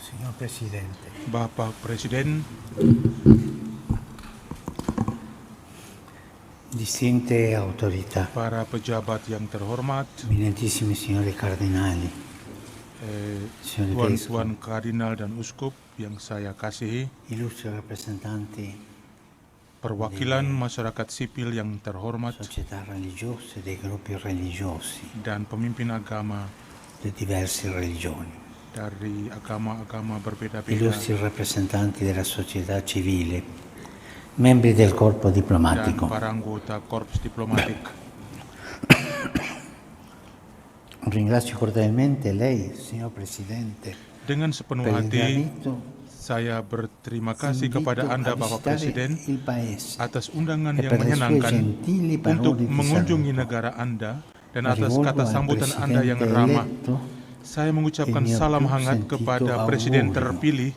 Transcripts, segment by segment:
Signor Presidente, Bapak Presiden, distinte autorità, para pejabat yang terhormat, eminentissimi signori cardinali, signori vescovi, tuan-tuan kardinal dan uskup yang saya kasihi, illustri rappresentanti perwakilan masyarakat sipil yang terhormat, società religiose, dei gruppi religiosi, dan pemimpin agama di diverse religioni, dari agama-agama berbeda-beda, illustri rappresentanti della società civile, membri del corpo dan diplomatico. para anggota korps diplomatik. Ringrazio cordialmente lei, signor Presidente, Dengan sepenuh per il hati, granito saya berterima kasih kepada invito Anda, a Bapak visitare Presiden, il Paese atas undangan e yang per le sue menyenangkan gentili untuk parole di mengunjungi saluto. negara Anda dan La atas rivolgo kata al sambutan Anda yang Presidente ramah. eletto Saya mengucapkan il mio salam più hangat sentito kepada Presiden augurio terpilih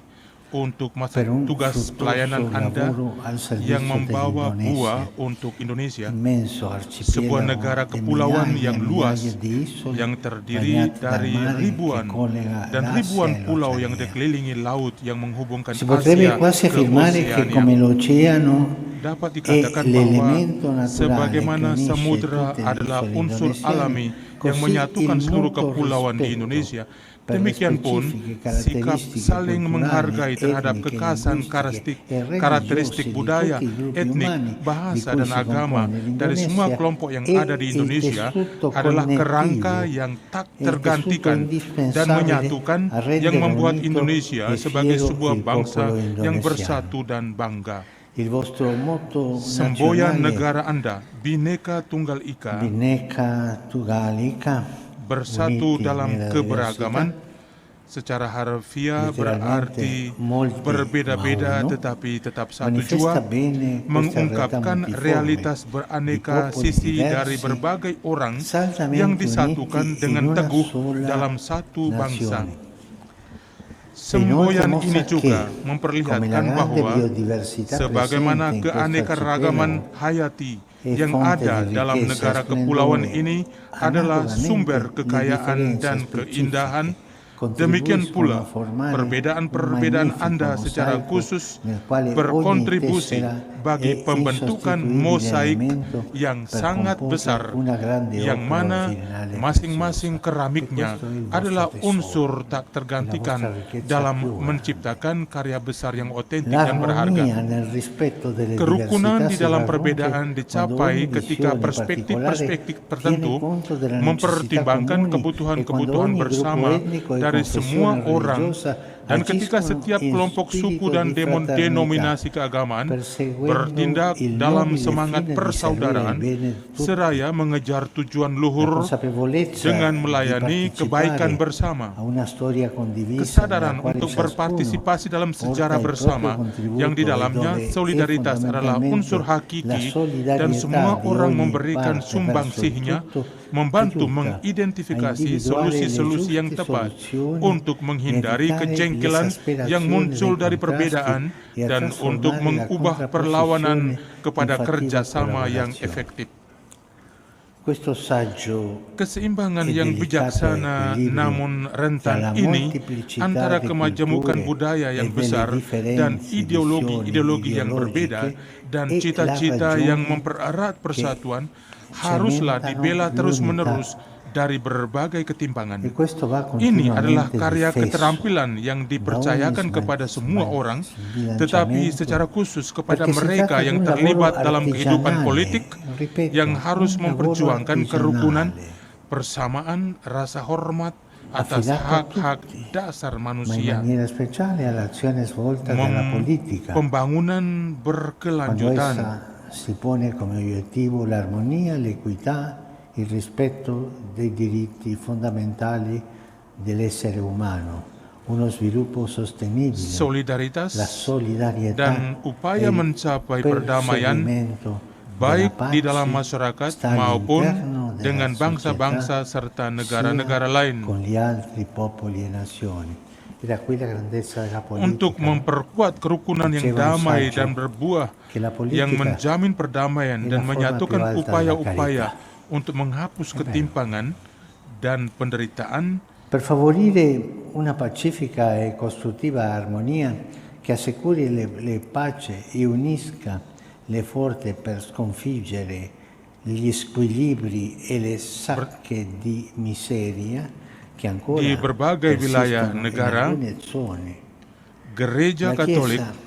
untuk masa per un tugas fruttuoso pelayanan Anda lavoro al yang servizio membawa buah dell'Indonesia, untuk Indonesia, immenso sebuah arcipelago negara di kepulauan migliaia yang e luas migliaia di isole yang terdiri bagnate dal dari mare che ribuan collega dan l'Asia ribuan e pulau yang l'Oceania. dikelilingi laut yang menghubungkan Si potrebbe Asia quasi ke affermare che come Oceania. l'oceano Dapat è dikatakan bahwa l'elemento naturale che sebagaimana unisce samudra tutte le adalah isole unsur indonesiane, alami yang così menyatukan il seluruh mutuo kepulauan di rispetto Indonesia, per le demikian pun specifiche sikap caratteristiche saling culturali, menghargai terhadap etniche, kekhasan linguistiche e karakteristik religiose di budaya, tutti i gruppi etnik, umani di bahasa, cui dan si agama compone dari semua l'Indonesia kelompok yang è ada di il Indonesia tessuto adalah kerangka connettivo, yang tak è il tessuto tergantikan dan indispensabile menyatukan a rendere yang membuat unito Indonesia e sebagai fiero sebuah il bangsa popolo yang indonesiano. bersatu dan bangga. Il vostro motto Semboyan nazionale negara Anda, Bhinneka Tunggal Ika, Bhinneka Tunggal Ika, bersatu uniti dalam nella keberagaman, diversità, secara harfiah letteralmente berarti molti berbeda-beda ma uno, tetapi tetap satu manifesta jua, bene questa realtà mengungkapkan multiforme realitas di beraneka popoli sisi dari diversi berbagai orang saldamente yang uniti disatukan in dengan una teguh sola dalam satu bangsa. nazione. Semboyan Inoltre ini mostra juga che, come la memperlihatkan grande bahwa biodiversità sebagaimana presente in questo keanekaragaman arcipelago hayati è yang fonte ada di dalam ricchezza, negara kepulauan splendore, ini adalah analogamente sumber le kekayaan differenze dan specifiche keindahan. Demikian contribuiscono a pula, formare un perbedaan-perbedaan magnifico Anda secara mosaico khusus nel quale ogni berkontribusi tessera bagi è pembentukan insostituibile mosaik elemento yang per sangat comporre besar, una grande yang opera mana originale e masing-masing preziosa. keramiknya E questo è il vostro adalah tesoro, unsur tak la vostra tergantikan ricchezza dalam pura. menciptakan karya besar yang otentik dan berharga. L'armonia nel rispetto delle Kerukunan diversità di si dalam raggiunge perbedaan quando dicapai ogni ketika visione particolare perspektif-perspektif tiene tertentu conto della necessità mempertimbangkan comuni e quando kebutuhan-kebutuhan ogni gruppo bersama etnico e dari confessione semua orang, religiosa dan ketika agiscono setiap in kelompok suku spirito dan di fraternità, denominasi keagamaan perseguendo bertindak il dalam nobile semangat fine di servire il persaudaraan bene di tutti. seraya mengejar tujuan La luhur consapevolezza dengan di melayani kebaikan partecipare bersama. a una storia condivisa Kesadaran nella quale untuk ciascuno berpartisipasi dalam porta sejarah il proprio bersama contributo yang di e dalamnya dove è solidaritas adalah unsur fondamentalmente la hakiki dan solidarietà semua di orang ogni memberikan parte verso il sumbangsihnya, tutto membantu aiuta a mengidentifikasi individuare le solusi-solusi yang giuste tepat soluzioni untuk e menghindari evitare kejengkelan yang l'esasperazione muncul dei dari contrasti perbedaan e a dan untuk trasformare la mengubah perlawanan contrapposizione kepada in fattiva kerjasama yang collaborazione. efektif. Questo saggio Keseimbangan e yang delicato bijaksana equilibrio namun tra la rentan ini molteplicità antara di kemajemukan culture budaya e yang delle besar dan differenze, ideologi-ideologi visioni yang berbeda ideologiche dan è la cita-cita yang ragione mempererat che persatuan haruslah cementano dibela l'unità. terus-menerus dari berbagai E ketimpangan. questo va Ini adalah continuamente karya difeso keterampilan yang dipercayakan kepada semua orang, tetapi secara khusus kepada perché si mereka tratta di yang un lavoro terlibat dalam kehidupan artigianale, politik, ripeto, yang harus un lavoro memperjuangkan kerukunan, artigianale, persamaan, rasa hormat atas affidato a hak-hak tutti, dasar ma in manusia, maniera speciale all'azione svolta dalla politica, pembangunan quando berkelanjutan, essa si pone come obiettivo l'armonia, l'equità, il rispetto dei diritti fondamentali dell'essere umano, uno sviluppo sostenibile, solidaritas, la solidarietà dan upaya e il mencapai perdamaian perseguimento baik della di dalam pace masyarakat sta maupun all'interno della dengan bangsa-bangsa società, serta sia negara-negara lain, con gli altri popoli e nazioni. Era qui la grandezza della politica. untuk memperkuat kerukunan yang Diceva un damai saggio dan berbuah, che la politica yang menjamin perdamaian è dan la forma più menyatukan alta della upaya-upaya carità. untuk menghapus ketimpangan dan penderitaan Per favorire una pacifica e costruttiva armonia che assicuri le pace e unisca le forze per sconfiggere gli squilibri e le sacche di miseria che ancora Di berbagai wilayah persistono in negara, alcune zone. Gereja La Katolik Chiesa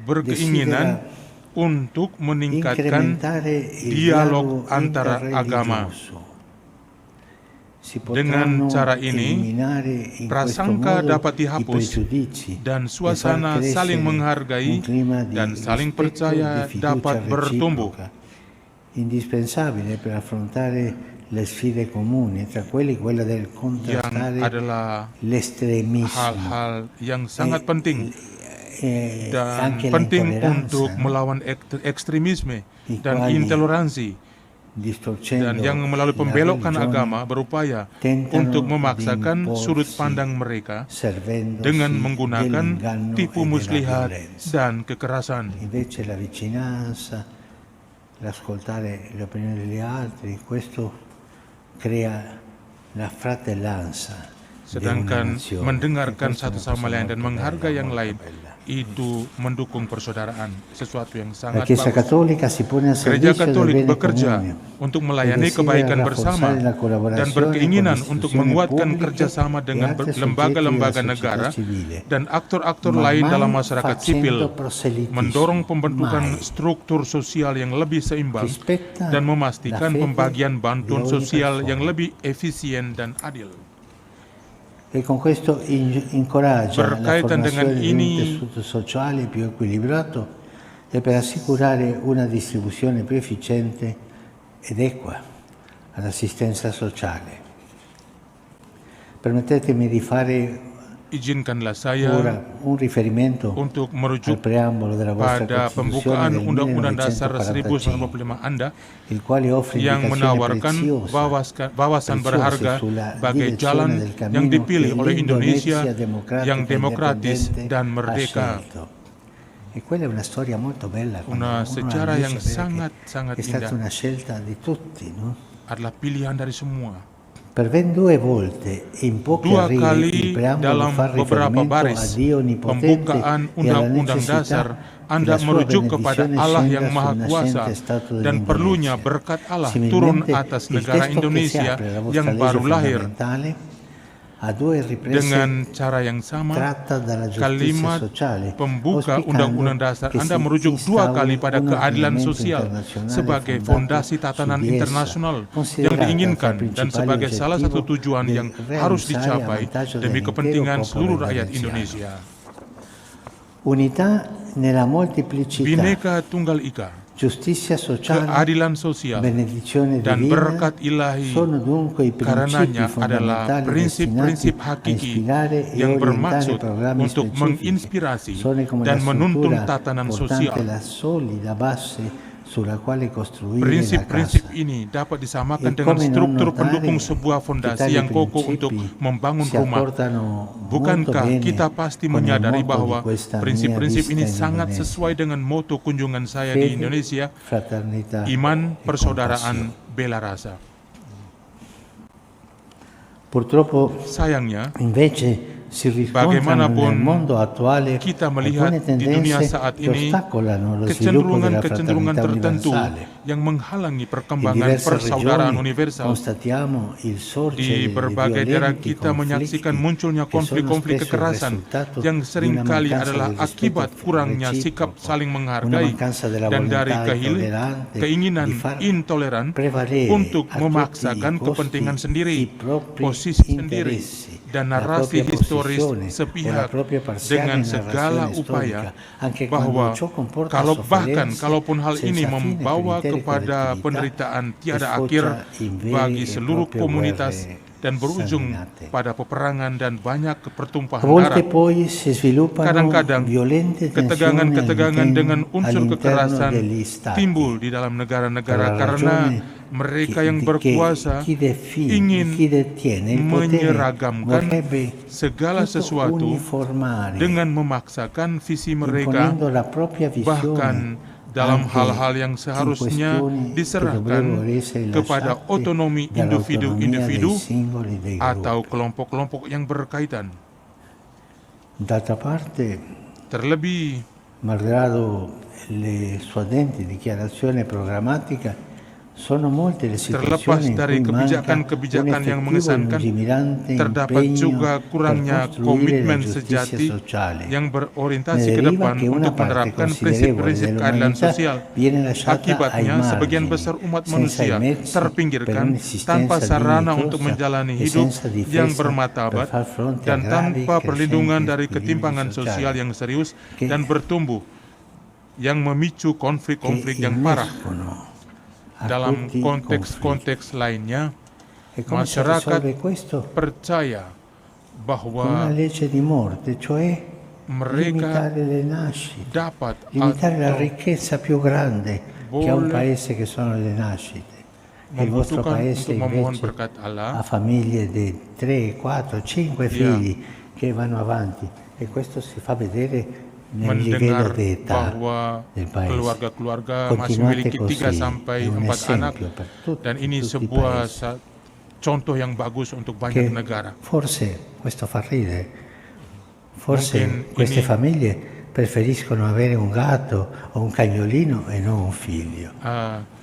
berkeinginan untuk meningkatkan incrementare il dialog dialogo antara agama. interreligioso. Si Dengan potranno cara ini, eliminare in questo prasangka modo dapat i dihapus pregiudizi dan e far suasana crescere saling menghargai un clima di dan saling rispetto e percaya di fiducia dapat bertumbuh. reciproca, indispensabile per affrontare le sfide comuni, tra quelle quella del Yang contrastare adalah l'estremismo hal-hal yang sangat penting dan anche penting l'intolleranza, untuk melawan ekstremisme dan quali intoleransi, dan distorcendo yang melalui la pembelokan religione agama berupaya tentano untuk di memaksakan imporsi sudut pandang mereka servendosi dengan menggunakan dell'inganno tipu e della muslihat violenza. dan kekerasan. Invece la vicinanza, l'ascoltare le opinioni degli altri, questo crea la fratellanza di una Sedangkan nazione. mendengarkan E questa è satu una cosa sama lain dan molto menghargai bella, yang molto lain, bella. itu mendukung persaudaraan, sesuatu yang La sangat Chiesa bagus. Cattolica si pone al Gereja servizio del Katolik bene bekerja comune untuk e melayani desidera kebaikan bersama rafforzare la dan collaborazione berkeinginan con untuk istituzioni menguatkan pubbliche kerjasama e dengan altri soggetti lembaga-lembaga della negara società civile, dan aktor-aktor ma lain mai dalam masyarakat sipil, facendo proselitismo, mendorong pembentukan mai. struktur sosial yang lebih seimbang Rispetta dan la memastikan fede pembagian bantuan di ogni sosial yang persona. lebih efisien dan adil. E con questo incoraggia la Berkaitan dengan formazione di un ini, tessuto sociale più equilibrato e per assicurare una distribuzione più efficiente ed equa all'assistenza sociale. Permettetemi di fare izinkanlah ora saya un riferimento untuk al merujuk preambolo della vostra pada Costituzione pembukaan del Undang-Undang Dasar 1945, 1945 Anda il quale offre yang indicazioni menawarkan preziose wawasan berharga sulla bagai direzione jalan del cammino yang dipilih che oleh Indonesia l'Indonezia democratica yang demokratis indipendente dan ha merdeka. scelto. E quella è una storia molto bella, quando Una uno sejarah riesce yang a vedere sangat-sangat che è stata indah. una scelta di tutti, no? Adalah pilihan dari semua. Per ben 2 volte in pochi Dua arrivi kali il preambolo dalam fa beberapa riferimento a baris Dio Onnipotente pembukaan e alla Undang-Undang Dasar, necessità Anda che la sua merujuk kepada benedizione Allah scenda yang Maha sul Kuasa nascente Stato dan perlunya dell'Indonesia. berkat Allah turun Similmente, atas il negara testo che si Indonesia apre alla vostra yang legge baru lahir. fondamentale a 2 riprese Dengan cara yang sama, tratta dalla giustizia kalimat sociale, pembuka Undang-Undang Dasar che Anda si merujuk 2 kali instauri pada un keadilan ordinamento sosial internazionale sebagai fondato fondasi su tatanan di essa, internasional yang considerata diinginkan tra i dan principali sebagai salah satu obiettivi tujuan del yang harus realizzare a dicapai vantaggio demi dell'intero kepentingan popolo seluruh rakyat indoneziano. Indonesia. Unità nella molteplicità, Bhinneka Tunggal Ika, giustizia sociale, keadilan sosial, benedizione dan divina berkat ilahi sono dunque i principi karenanya adalah fondamentali prinsip-prinsip destinati a hakiki ispirare e yang orientare bermaksud programmi untuk specifici. menginspirasi Sono come dan la menuntun struttura tatanan portante sosial. la solida base sulla quale costruire la Prinsip-prinsip casa. ini dapat disamakan E dengan come non struktur notare pendukung sebuah che fondasi tali yang kokoh principi untuk membangun si rumah. accordano molto Bukankah bene kita pasti con il menyadari motto bahwa di questa mia prinsip-prinsip visita ini in sangat Indonesia? sesuai dengan moto kunjungan saya Fede, di Indonesia, fraternità iman, e persaudaraan, compassione. bela rasa. Purtroppo, Sayangnya, invece, si riscontrano nel bagaimanapun mondo attuale kita melihat alcune di dunia tendenze saat che ini ostacolano lo sviluppo della kecenderungan fraternità tertentu universale. yang menghalangi In perkembangan diverse persaudaraan regioni universal. constatiamo il Di sorgere di berbagai daerah violenti kita menyaksikan conflitti munculnya che sono konflik-konflik spesso il kekerasan risultato yang di una seringkali mancanza adalah del rispetto akibat kurangnya sikap reciproco, saling una menghargai mancanza della dan dari volontà intollerante keinginan di far intoleran prevalere untuk a tutti memaksakan i costi kepentingan sendiri, i propri posisi sendiri, interessi, dan la narasi propria historis posizione o la sepihak propria parziale dengan segala narrazione upaya storica, anche bahwa quando ciò comporta bahkan sofferenze kalaupun hal ini senza fine per membawa intere kepada collettività penderitaan tiada e akhir sfocia in vere bagi e seluruh proprie komunitas guerre dan berujung sanguinate. pada peperangan dan banyak A pertumpahan volte darah. poi si sviluppano Kadang-kadang violente tensioni ketegangan-ketegangan dengan unsur all'interno kekerasan degli stati. timbul di dalam negara-negara Per la karena ragione mereka che- yang che berkuasa chi ingin detiene il potere menyeragamkan vorrebbe segala tutto sesuatu uniformare, dengan memaksakan visi mereka imponendo la propria bahkan visione dalam anche hal-hal yang in seharusnya questioni che diserahkan dovrebbero essere kepada lasciate otonomi dall'autonomia individu-individu dei singoli dei atau gruppi. kelompok-kelompok yang berkaitan. D'altra parte, Terlebih, malgrado le suadenti dichiarazioni programmatica, sono molte le terlepas situazioni in dari cui manca un kebijakan-kebijakan yang effettivo e mengesankan, lungimirante terdapat impegno juga per kurangnya costruire la komitmen giustizia sejati sociale. yang Ne berorientasi ke deriva depan che una untuk parte menerapkan considerevole prinsip-prinsip keadilan dell'umanità sosial. viene lasciata ai Akibatnya, sebagian margini, besar umat senza i manusia mezzi per terpinggirkan tanpa un'esistenza sarana untuk dignitosa menjalani e hidup senza yang difesa per bermartabat far fronte a dan gravi tanpa perlindungan crescenti dari squilibri ketimpangan sosial sociali yang serius che dan bertumbuh, yang memicu konflik-konflik yang parah. innescono a Dalam tutti i conflitti. konteks-konteks lainnya, E come si masyarakat risolve questo? percaya Con una bahwa legge di morte, cioè mereka limitare le nascite, dapat limitare la atau ricchezza più grande che ha un boleh paese che sono le nascite. E il vostro membutuhkan paese untuk memohon invece berkat ha Allah, famiglie di 3, 4, 5 Iya. figli che vanno avanti e questo si fa vedere nel livello mendengar di età bahwa del paese. keluarga-keluarga masih Continuate memiliki 3 così, sampai è un 4 anak, esempio per tutti, dan ini tutti i sebuah paesi. contoh yang bagus untuk banyak Che negara. forse, questo fa ridere, forse Mungkin queste ini- famiglie preferiscono avere un gatto o un cagnolino e non un figlio.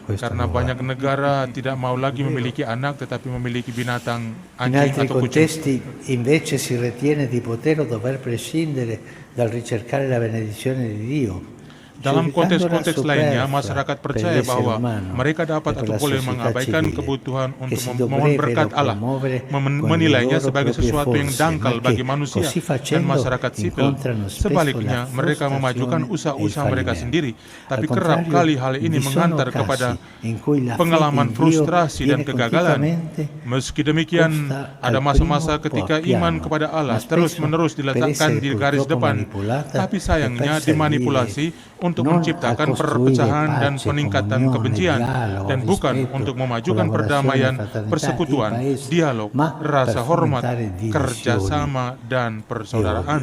Questo Karena non va. banyak negara tidak mau lagi memiliki anak tetapi memiliki binatang In anjing altri atau kucing. contesti invece si ritiene di poter o dover prescindere dal ricercare la benedizione di Dio. Dalam giudicandola konteks-konteks lainnya, superflua masyarakat per percaya l'essere bahwa umano mereka dapat e per atau la boleh società mengabaikan civile, kebutuhan che untuk si memohon berkat dovrebbero Allah, promuovere con le menilainya loro sebagai proprie sesuatu yang forze, dangkal ma bagi che manusia così dan facendo masyarakat sipil. incontrano spesso Sebaliknya, la mereka memajukan frustrazione e il usaha-usaha mereka fallimento. sendiri, tapi Al kerap contrario, kali hal ini vi sono mengantar casi kepada in cui la fede pengalaman in Dio frustrasi dan viene kegagalan. continuamente Meski demikian, posta ada al masa-masa primo ketika piano, iman kepada Allah ma spesso terus-menerus per diletakkan essere di garis purtroppo depan, manipolata tapi e sayangnya per dimanipulasi untuk non a menciptakan costruire perpecahan dan pace, peningkatan comunione, kebencian, dialogo, dan bukan rispetto, untuk memajukan collaborazione, perdamaian, fraternità persekutuan, in paese, dialog, ma rasa per hormat, fomentare divisioni kerjasama, dan persaudaraan.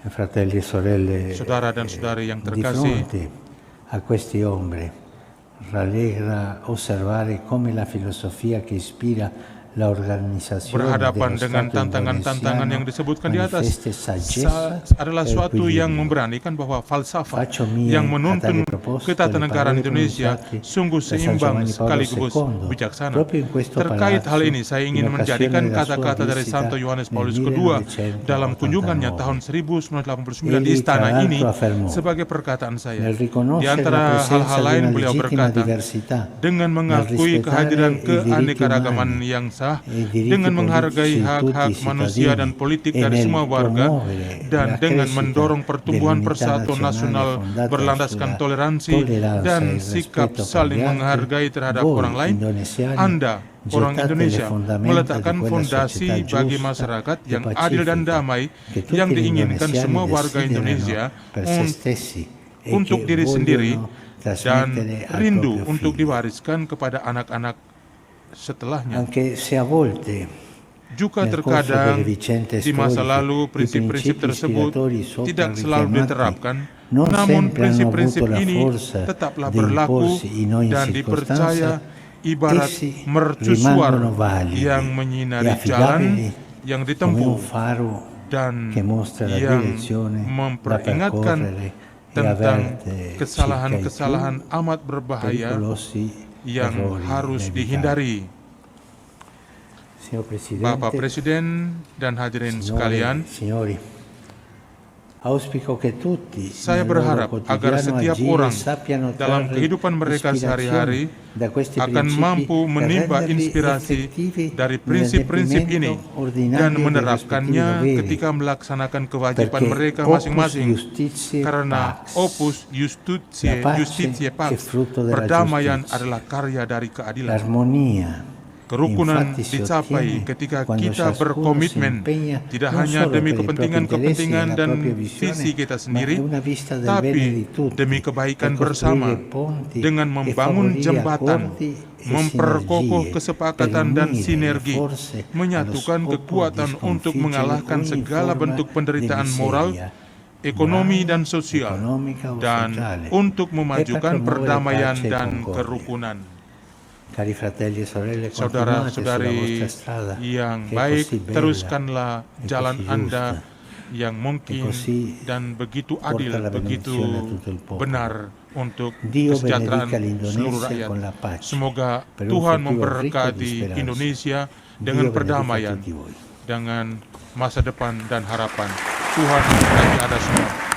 Fratelli e sorelle, Saudara dan saudari yang di terkasih, fronte a questi ombre, rallegra osservare come la filosofia che ispira la organizzazione berhadapan dello dengan Stato tantangan-tantangan yang indonesiano disebutkan di atas manifesta saggezza adalah e suatu yang equilibrio. memberanikan bahwa falsafah Faccio mie yang a menuntun tale proposito ketatanegaraan le parole Indonesia pronunciate sungguh da San seimbang Giovanni Paolo sekaligus II, bijaksana. proprio in questo Terkait hal palazzo, ini, saya in ingin occasione menjadikan della sua kata-kata dari visita Santo Yohanes nel Paulus II dalam kunjungannya 1989. tahun 1989 di Egli, istana tra ini l'altro, affermò, sebagai perkataan saya. nel Di riconoscere la antara presenza hal-hal di lain una beliau legittima berkata, diversità, dengan nel mengakui rispettare kehadiran i diritti keanekaragaman umani yang sah, e i diritti dengan menghargai politici di tutti hak-hak i manusia dan cittadini politik e dari nel semua warga, promuovere dan la dengan crescita mendorong pertumbuhan dell'unità persatuan nasional fondata berlandaskan sulla toleransi tolleranza dan e il sikap rispetto per saling gli altri, menghargai terhadap voi, orang lain. indonesiani, Anda, orang gettate Indonesia, le fondamenta meletakkan di quella fondasi società bagi giusta masyarakat e yang adil dan pacifica damai che tutti yang gli diinginkan indonesiani semua warga Indonesia desiderano per se stessi e untuk che diri sendiri vogliono dan trasmettere al rindu proprio untuk figlio. diwariskan kepada anak-anak setelahnya. Anche se a volte Juga nel corso terkadang delle vicende di masa storiche, lalu i prinsip-prinsip principi tersebut ispiratori sopra tidak selalu richiamati diterapkan, non namun sempre hanno prinsip-prinsip avuto la ini forza tetaplah di berlaku imporsi in ogni dan dipercaya circostanza, ibarat essi mercusuar rimangono validi yang e menyinari jalan affidabili yang come ditempuh un faro dan che mostra la yang direzione da memperingatkan percorrere e tentang avverte circa i kesalahan-kesalahan più amat berbahaya pericolosi yang errori harus da evitare. dihindari. Signor Presidente, Bapak Presiden dan hadirin sekalian, signori, auspico che tutti saya nel loro berharap agar quotidiano setiap agire orang sappiano dalam trarre kehidupan mereka sehari-hari ispirazione da questi akan principi mampu per menimba renderli inspirasi effettivi dari nel prinsip-prinsip ini adempimento ordinario dan dei menerapkannya rispettivi doveri. ketika melaksanakan kewajiban Perché mereka opus masing-masing. justitiae Karena pax, opus justitiae, la pace justitiae è pax, frutto della perdamaian giustizia. adalah karya dari keadilan. l'armonia. Kerukunan Infatti si dicapai ottiene ketika quando kita ciascuno berkomitmen si impegna tidak non hanya solo demi per i propri kepentingan-kepentingan interessi e la dan propria visione, visi kita ma sendiri, è una vista del bene tapi di tutti, demi kebaikan per bersama costruire ponti dengan e membangun favorire jembatan, accordi e memperkokoh sinergie, kesepakatan per dan unire sinergi, le forze menyatukan allo scopo kekuatan di untuk sconfiggere mengalahkan ogni segala forma bentuk di penderitaan moral miseria ekonomi dan sosial, economica o dan sociale, untuk e per memajukan promuovere perdamaian pace e dan concordia. kerukunan. Cari fratelli e sorelle, continuate sulla Saudara-saudari vostra strada yang che è baik, così bella teruskanlah e jalan così Anda giusta. yang mungkin così dan begitu porta adil, la begitu benedizione a tutto il popolo. benar untuk Dio kesejahteraan benedica l'Indonesia seluruh rakyat. con la pace, Semoga per un Tuhan futuro ricco di memberkati speranza. Indonesia Dio dengan benedica perdamaian, tutti voi. dengan masa depan dan harapan. Tuhan memberkati Anda semua.